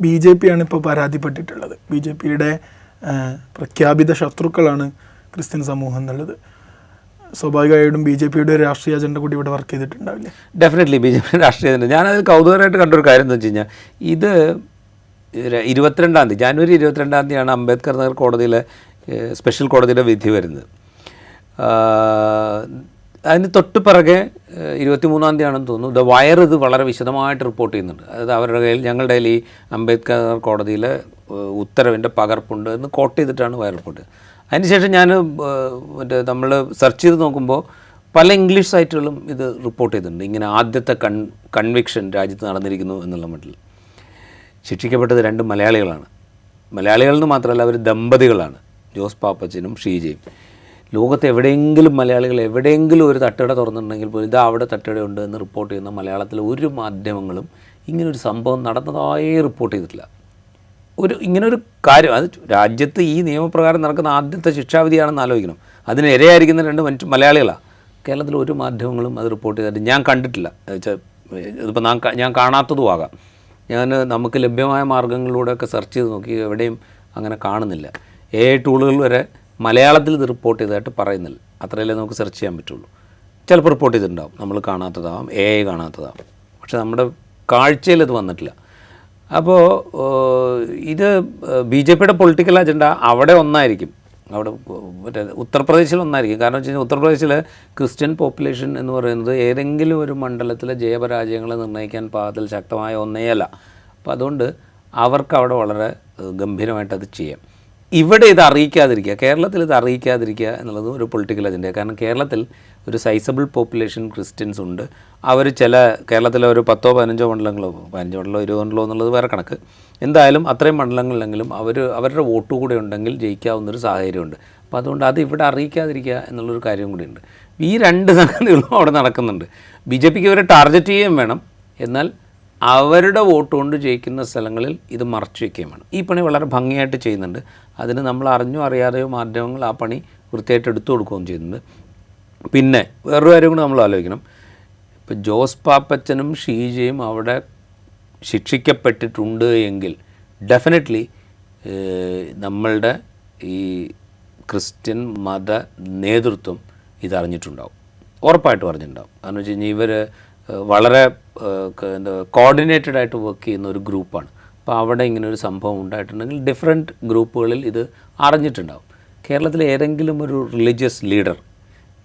BJP ആണ് ഇപ്പോൾ പരാതിപ്പെട്ടിട്ടുള്ളത്. BJPയുടെ പ്രഖ്യാപിത ശത്രുക്കളാണ് ക്രിസ്ത്യൻ സമൂഹം എന്നുള്ളത്. സ്വാഭാവികമായിട്ടും BJPയുടെ ഒരു രാഷ്ട്രീയ അജണ്ട കൂടി ഇവിടെ വർക്ക് ചെയ്തിട്ടുണ്ടാവില്ലേ? ഡെഫിനറ്റ്ലി BJP രാഷ്ട്രീയ അജണ്ട. ഞാനതിൽ കൗതുകമായിട്ട് കണ്ടൊരു കാര്യം എന്ന് വെച്ച് കഴിഞ്ഞാൽ, ഇത് 22-ാം തീയതി ജാനുവരി 22-ാം തീയതിയാണ് അംബേദ്കർ നഗർ കോടതിയിലെ സ്പെഷ്യൽ കോടതിയുടെ വിധി വരുന്നത്. അതിന് തൊട്ട് പിറകെ 23-ാം തീയതിയാണെന്ന് തോന്നുന്നു ദ വയർ ഇത് വളരെ വിശദമായിട്ട് റിപ്പോർട്ട് ചെയ്യുന്നുണ്ട്. അതായത് അവരുടെ കയ്യിൽ, ഞങ്ങളുടെ കയ്യിൽ ഈ അംബേദ്കർ കോടതിയിലെ ഉത്തരവിൻ്റെ പകർപ്പുണ്ട് എന്ന് കോട്ട് ചെയ്തിട്ടാണ് വയർ റിപ്പോർട്ട്. അതിനുശേഷം ഞാൻ നമ്മൾ സെർച്ച് ചെയ്ത് നോക്കുമ്പോൾ പല ഇംഗ്ലീഷ് സൈറ്റുകളും ഇത് റിപ്പോർട്ട് ചെയ്തിട്ടുണ്ട്. ഇങ്ങനെ ആദ്യത്തെ കൺവിക്ഷൻ രാജ്യത്ത് നടന്നിരിക്കുന്നു എന്നുള്ള മട്ടിൽ. ശിക്ഷിക്കപ്പെട്ടത് 2 മലയാളികളാണ്. മലയാളികളെന്ന് മാത്രമല്ല, അവർ ദമ്പതികളാണ്, ജോസ് പാപ്പച്ചനും ഷീജയും. ലോകത്ത് എവിടെയെങ്കിലും മലയാളികൾ എവിടെയെങ്കിലും ഒരു തട്ടുകട തുറന്നിട്ടുണ്ടെങ്കിൽ പോലും ഇതാ അവിടെ തട്ടുകടയുണ്ട് എന്ന് റിപ്പോർട്ട് ചെയ്യുന്ന മലയാളത്തിലെ ഒരു മാധ്യമങ്ങളും ഇങ്ങനൊരു സംഭവം നടന്നതായി റിപ്പോർട്ട് ചെയ്തിട്ടില്ല. ഇങ്ങനൊരു കാര്യം, അത് രാജ്യത്ത് ഈ നിയമപ്രകാരം നടക്കുന്ന ആദ്യത്തെ ശിക്ഷാവിധിയാണെന്ന് ആലോചിക്കണം. അതിന് ഇരയായിരിക്കുന്ന 2 മലയാളികളാണ്. കേരളത്തിൽ ഒരു മാധ്യമങ്ങളും അത് റിപ്പോർട്ട് ചെയ്തിട്ട് ഞാൻ കണ്ടിട്ടില്ല. ഇതിപ്പോൾ ഞാൻ കാണാത്തതും ആകാം. നമുക്ക് ലഭ്യമായ മാർഗ്ഗങ്ങളിലൂടെയൊക്കെ സെർച്ച് ചെയ്ത് നോക്കി, എവിടെയും അങ്ങനെ കാണുന്നില്ല. AI ടൂളുകൾ വരെ മലയാളത്തിൽ ഇത് റിപ്പോർട്ട് ചെയ്തതായിട്ട് പറയുന്നില്ല. അത്രയല്ലേ നമുക്ക് സെർച്ച് ചെയ്യാൻ പറ്റുള്ളൂ. ചിലപ്പോൾ റിപ്പോർട്ട് ചെയ്തിട്ടുണ്ടാവും, നമ്മൾ കാണാത്തതാവാം, AI കാണാത്തതാവാം. പക്ഷേ നമ്മുടെ കാഴ്ചയിൽ ഇത് വന്നിട്ടില്ല. അപ്പോൾ ഇത് BJPയുടെ പൊളിറ്റിക്കൽ അജണ്ട അവിടെ ഒന്നായിരിക്കും, അവിടെ മറ്റേ ഉത്തർപ്രദേശിൽ ഒന്നായിരിക്കും. കാരണം വെച്ച് കഴിഞ്ഞാൽ ഉത്തർപ്രദേശിൽ ക്രിസ്ത്യൻ പോപ്പുലേഷൻ എന്ന് പറയുന്നത് ഏതെങ്കിലും ഒരു മണ്ഡലത്തിലെ ജയപരാജയങ്ങളെ നിർണ്ണയിക്കാൻ പാകത്തിൽ ശക്തമായ ഒന്നേയല്ല. അപ്പോൾ അതുകൊണ്ട് അവർക്ക് അവിടെ വളരെ ഗംഭീരമായിട്ട് അത് ചെയ്യാം. ഇവിടെ ഇത് അറിയിക്കാതിരിക്കുക, കേരളത്തിൽ ഇത് അറിയിക്കാതിരിക്കുക എന്നുള്ളത് ഒരു പൊളിറ്റിക്കൽ അജണ്ടയാണ്. കാരണം കേരളത്തിൽ ഒരു സൈസബിൾ പോപ്പുലേഷൻ ക്രിസ്ത്യൻസ് ഉണ്ട്. അവർ കേരളത്തിലെ ഒരു 10-15 മണ്ഡലങ്ങളോ 15 മണ്ഡലമോ 20 മണ്ഡലമോ എന്നുള്ളത് വേറെ കണക്ക്. എന്തായാലും അത്രയും മണ്ഡലങ്ങളിലെങ്കിലും അവരുടെ വോട്ട് കൂടെ ഉണ്ടെങ്കിൽ ജയിക്കാവുന്നൊരു സാഹചര്യമുണ്ട്. അപ്പോൾ അതുകൊണ്ട് അത് ഇവിടെ അറിയിക്കാതിരിക്കുക എന്നുള്ളൊരു കാര്യം കൂടിയുണ്ട്. ഈ 2 സംഗതികളും അവിടെ നടക്കുന്നുണ്ട്. BJPക്ക് ഇവരെ ടാർഗറ്റ് ചെയ്യുകയും വേണം, എന്നാൽ അവരുടെ വോട്ട് കൊണ്ട് ജയിക്കുന്ന സ്ഥലങ്ങളിൽ ഇത് മറച്ചു വയ്ക്കുകയും വേണം. ഈ പണി വളരെ ഭംഗിയായിട്ട് ചെയ്യുന്നുണ്ട്. അതിന് നമ്മൾ അറിഞ്ഞോ അറിയാതെയോ മാധ്യമങ്ങൾ ആ പണി വൃത്തിയായിട്ട് എടുത്തു കൊടുക്കുകയും ചെയ്യുന്നുണ്ട്. പിന്നെ വേറൊരു കാര്യം കൂടി നമ്മൾ ആലോചിക്കണം. ഇപ്പോൾ ജോസ് പാപ്പച്ചനും ഷീജയും അവിടെ ശിക്ഷിക്കപ്പെട്ടിട്ടുണ്ട് എങ്കിൽ ഡെഫിനറ്റ്ലി നമ്മളുടെ ഈ ക്രിസ്ത്യൻ മത നേതൃത്വം ഇതറിഞ്ഞിട്ടുണ്ടാവും, ഉറപ്പായിട്ടും അറിഞ്ഞിട്ടുണ്ടാവും. കാരണം വെച്ച് കഴിഞ്ഞാൽ ഇവർ വളരെ കോർഡിനേറ്റഡ് ആയിട്ട് വർക്ക് ചെയ്യുന്ന ഒരു ഗ്രൂപ്പാണ്. അപ്പോൾ അവിടെ ഇങ്ങനെ ഒരു സംഭവം ഉണ്ടായിട്ടുണ്ടെങ്കിൽ ഡിഫറെൻറ്റ് ഗ്രൂപ്പുകളിൽ ഇത് അറിഞ്ഞിട്ടുണ്ടാവും. കേരളത്തിൽ ഏതെങ്കിലും ഒരു റിലീജിയസ് ലീഡർ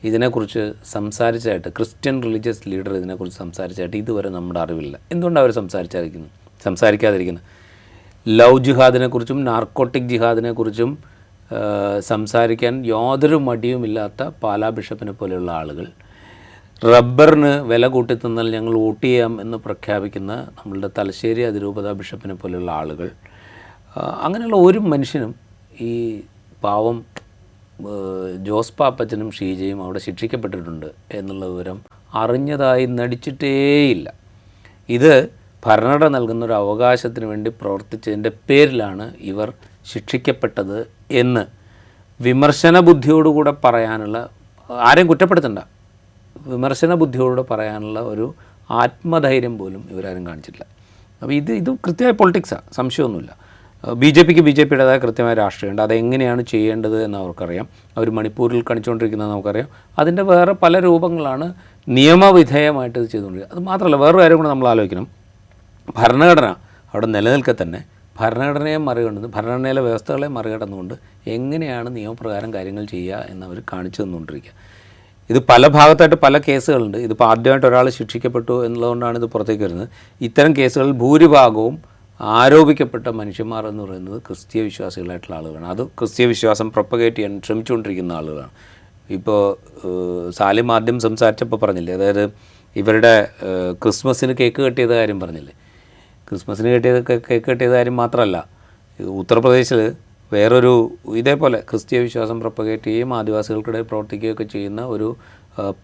ഇതിനെക്കുറിച്ച് സംസാരിച്ചായിട്ട്, ക്രിസ്ത്യൻ റിലീജിയസ് ലീഡർ ഇതിനെക്കുറിച്ച് സംസാരിച്ചായിട്ട് ഇതുവരെ നമ്മുടെ അറിവില്ല. എന്തുകൊണ്ടാണ് അവർ സംസാരിക്കാതിരിക്കുന്നത്? ലവ് ജിഹാദിനെക്കുറിച്ചും നാർക്കോട്ടിക് ജിഹാദിനെക്കുറിച്ചും സംസാരിക്കാൻ യാതൊരു മടിയുമില്ലാത്ത പാലാ ബിഷപ്പിനെ പോലെയുള്ള ആളുകൾ, റബ്ബറിന് വില കൂട്ടി തന്നാൽ ഞങ്ങൾ വോട്ട് ചെയ്യാം എന്ന് പ്രഖ്യാപിക്കുന്ന നമ്മളുടെ തലശ്ശേരി അതിരൂപത ബിഷപ്പിനെ പോലെയുള്ള ആളുകൾ, അങ്ങനെയുള്ള ഒരു മനുഷ്യനും ഈ പാവം ജോസ് പാപ്പച്ചനും ഷീജയും അവിടെ ശിക്ഷിക്കപ്പെട്ടിട്ടുണ്ട് എന്നുള്ള വിവരം അറിഞ്ഞതായി നടിച്ചിട്ടേയില്ല. ഇത് ഭരണഘടന നൽകുന്ന ഒരു അവകാശത്തിന് വേണ്ടി പ്രവർത്തിച്ചതിൻ്റെ പേരിലാണ് ഇവർ ശിക്ഷിക്കപ്പെട്ടത് എന്ന് വിമർശന ബുദ്ധിയോടുകൂടെ പറയാനുള്ള, ആരെയും കുറ്റപ്പെടുത്തണ്ട, വിമർശന ബുദ്ധിയോടുകൂടെ പറയാനുള്ള ഒരു ആത്മധൈര്യം പോലും ഇവരാരും കാണിച്ചിട്ടില്ല. അപ്പോൾ ഇത് കൃത്യമായ പൊളിറ്റിക്സാണ്, സംശയമൊന്നുമില്ല. BJPയുടേതായ കൃത്യമായ രാഷ്ട്രീയമുണ്ട്. അതെങ്ങനെയാണ് ചെയ്യേണ്ടത് എന്ന് അവർക്കറിയാം. അവർ മണിപ്പൂരിൽ കാണിച്ചുകൊണ്ടിരിക്കുന്നത് നമുക്കറിയാം. അതിൻ്റെ വേറെ പല രൂപങ്ങളാണ് നിയമവിധേയമായിട്ട് ഇത് ചെയ്തുകൊണ്ടിരിക്കുന്നത്. അത് മാത്രമല്ല, വേറൊരു കാര്യം കൂടെ നമ്മൾ ആലോചിക്കണം. ഭരണഘടന അവിടെ നിലനിൽക്കെ തന്നെ ഭരണഘടനയെ മറികടന്ന്, ഭരണഘടനയിലെ വ്യവസ്ഥകളെ മറികടന്നുകൊണ്ട് എങ്ങനെയാണ് നിയമപ്രകാരം കാര്യങ്ങൾ ചെയ്യുക എന്നവർ കാണിച്ചു തന്നുകൊണ്ടിരിക്കുക. ഇത് പല ഭാഗത്തായിട്ട് പല കേസുകളുണ്ട്. ഇതിപ്പോൾ ആദ്യമായിട്ട് ഒരാൾ ശിക്ഷിക്കപ്പെട്ടു എന്നുള്ളതുകൊണ്ടാണ് ഇത് പുറത്തേക്ക് വരുന്നത്. ഇത്തരം കേസുകളിൽ ഭൂരിഭാഗവും ആരോപിക്കപ്പെട്ട മനുഷ്യന്മാർ എന്ന് പറയുന്നത് ക്രിസ്തീയ വിശ്വാസികളായിട്ടുള്ള ആളുകളാണ്. അത് ക്രിസ്തീയ വിശ്വാസം പ്രൊപ്പഗേറ്റ് ചെയ്യാൻ ശ്രമിച്ചുകൊണ്ടിരിക്കുന്ന ആളുകളാണ്. ഇപ്പോൾ സാലിം ആദ്യം സംസാരിച്ചപ്പോൾ പറഞ്ഞില്ലേ, അതായത് ഇവരുടെ ക്രിസ്മസിന് കേക്ക് കെട്ടിയത് കാര്യം പറഞ്ഞില്ലേ. ക്രിസ്മസിന് കേക്ക് കെട്ടിയത് കാര്യം മാത്രമല്ല, ഉത്തർപ്രദേശിൽ വേറൊരു ഇതേപോലെ ക്രിസ്തീയ വിശ്വാസം പ്രൊപ്പഗേറ്റ് ചെയ്യുകയും ആദിവാസികൾക്കിടയിൽ പ്രവർത്തിക്കുകയൊക്കെ ചെയ്യുന്ന ഒരു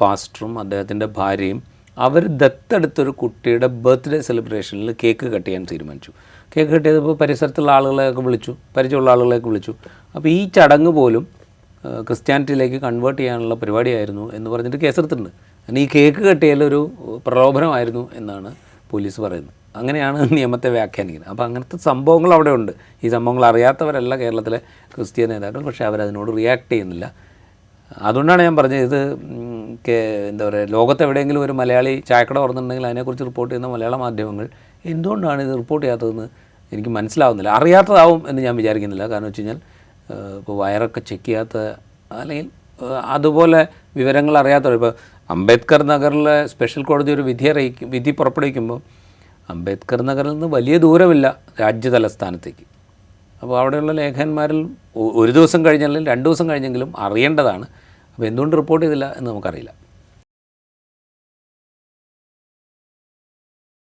പാസ്റ്ററും അദ്ദേഹത്തിൻ്റെ ഭാര്യയും അവർ ദത്തെടുത്തൊരു കുട്ടിയുടെ ബർത്ത്ഡേ സെലിബ്രേഷനിൽ കേക്ക് കട്ട് ചെയ്യാൻ തീരുമാനിച്ചു. കേക്ക് കട്ട് ചെയ്തപ്പോൾ പരിസരത്തുള്ള ആളുകളെയൊക്കെ വിളിച്ചു, പരിചയമുള്ള ആളുകളെയൊക്കെ വിളിച്ചു. അപ്പോൾ ഈ ചടങ്ങ് പോലും ക്രിസ്ത്യാനിറ്റിയിലേക്ക് കൺവേർട്ട് ചെയ്യാനുള്ള പരിപാടിയായിരുന്നു എന്ന് പറഞ്ഞിട്ട് കേസെടുത്തിട്ടുണ്ട്. കാരണം ഈ കേക്ക് കട്ട് ചെയ്യലൊരു പ്രലോഭനമായിരുന്നു എന്നാണ് പോലീസ് പറയുന്നത്. അങ്ങനെയാണ് നിയമത്തെ വ്യാഖ്യാനിക്കുന്നത്. അപ്പോൾ അങ്ങനത്തെ സംഭവങ്ങൾ അവിടെ ഉണ്ട്. ഈ സംഭവങ്ങൾ അറിയാത്തവരല്ല കേരളത്തിലെ ക്രിസ്ത്യൻ നേതാക്കൾ, പക്ഷേ അവരതിനോട് റിയാക്ട് ചെയ്യുന്നില്ല. അതുകൊണ്ടാണ് ഞാൻ പറഞ്ഞത്, ഇത് എന്താ പറയുക, ലോകത്തെവിടെയെങ്കിലും ഒരു മലയാളി ചായക്കട തുറന്നിട്ടുണ്ടെങ്കിൽ അതിനെക്കുറിച്ച് റിപ്പോർട്ട് ചെയ്യുന്ന മലയാള മാധ്യമങ്ങൾ എന്തുകൊണ്ടാണ് ഇത് റിപ്പോർട്ട് ചെയ്യാത്തതെന്ന് എനിക്ക് മനസ്സിലാവുന്നില്ല. അറിയാത്തതാവും എന്ന് ഞാൻ വിചാരിക്കുന്നില്ല. കാരണം വെച്ച് കഴിഞ്ഞാൽ ഇപ്പോൾ വയറൊക്കെ ചെക്ക് ചെയ്യാത്ത, അല്ലെങ്കിൽ അതുപോലെ വിവരങ്ങൾ അറിയാത്തവർ, ഇപ്പോൾ അംബേദ്കർ നഗറിലെ സ്പെഷ്യൽ കോടതി ഒരു വിധി പുറപ്പെടുവിക്കുമ്പോൾ അംബേദ്കർ നഗറിൽ നിന്ന് വലിയ ദൂരമില്ല രാജ്യതലസ്ഥാനത്തേക്ക്. അപ്പോൾ അവിടെയുള്ള ലേഖകന്മാരിൽ ഒരു ദിവസം കഴിഞ്ഞാലും 2 ദിവസം കഴിഞ്ഞെങ്കിലും അറിയേണ്ടതാണ്. അപ്പോൾ എന്തുകൊണ്ട് റിപ്പോർട്ട് ചെയ്തില്ല എന്ന് നമുക്കറിയില്ല.